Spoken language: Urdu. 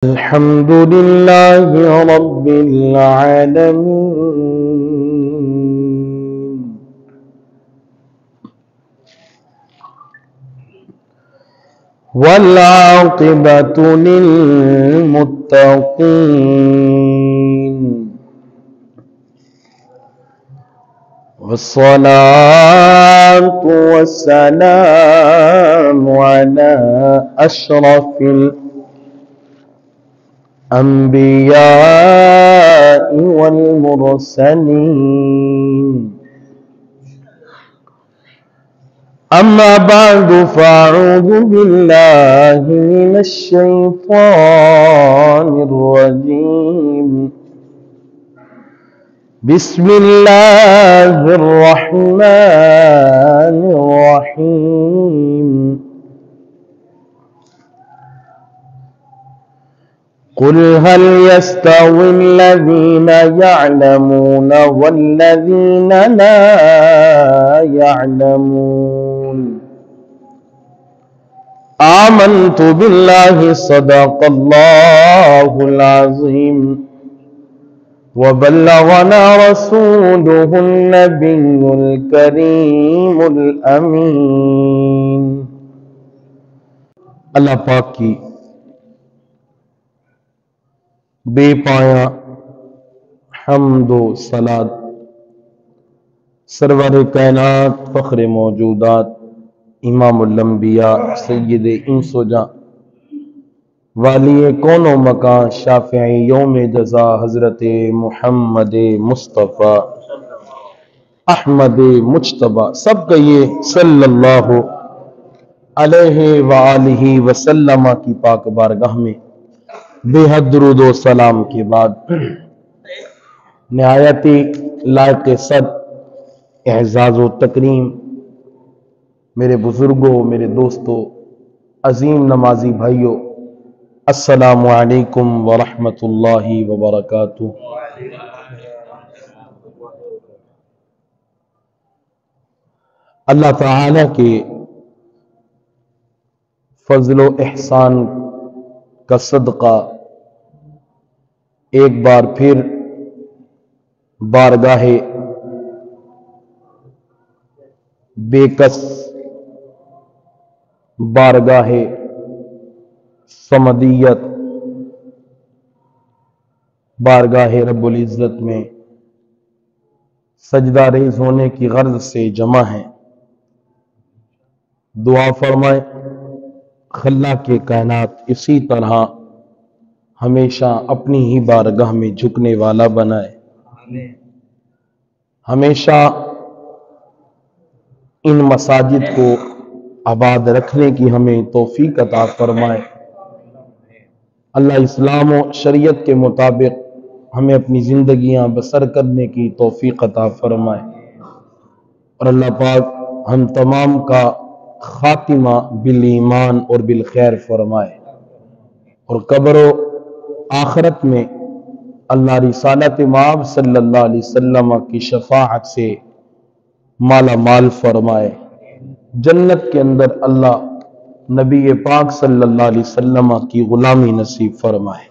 الحمد لله رب العالمين والعاقبة للمتقين والصلاة والسلام على أشرف الأنبياء والمرسلين أما بعد فأعوذ بالله من الشيطان الرجيم بسم الله الرحمن الرحيم قل هل يستوي الذين يعلمون والذين لا يعلمون آمنت بالله صدق الله العظيم وبلغنا رسوله النبي الكريم الأمين اللہ پاک کی بے پایا حمد و صلات سرور کائنات فخر موجودات امام الانبیاء سید انس و جاں والی کون و مکان شافعی یوم جزا حضرت محمد مصطفیٰ احمد مجتبی سب کہیے صلی اللہ علیہ وآلہ وسلم کی پاک بارگاہ میں بے حد درود و سلام کے بعد نہایت لائق صد اعزاز و تکریم میرے بزرگوں، میرے دوستوں، عظیم نمازی بھائیوں، السلام علیکم ورحمۃ اللہ وبرکاتہ۔ اللہ تعالی کے فضل و احسان کا صدقہ ایک بار پھر بارگاہ بے کس، بارگاہ صمدیت، بارگاہ رب العزت میں سجدہ ریز ہونے کی غرض سے جمع ہیں۔ دعا فرمائیں اللہ کے کائنات اسی طرح ہمیشہ اپنی ہی بارگاہ میں جھکنے والا بنائے، ہمیشہ ان مساجد کو آباد رکھنے کی ہمیں توفیق عطا فرمائے۔ اللہ اسلام و شریعت کے مطابق ہمیں اپنی زندگیاں بسر کرنے کی توفیق عطا فرمائے، اور اللہ پاک ہم تمام کا خاتمہ بالایمان اور بالخیر فرمائے، اور قبر و آخرت میں اللہ رسالت مآب صلی اللہ علیہ وسلم کی شفاعت سے مالا مال فرمائے، جنت کے اندر اللہ نبی پاک صلی اللہ علیہ وسلم کی غلامی نصیب فرمائے۔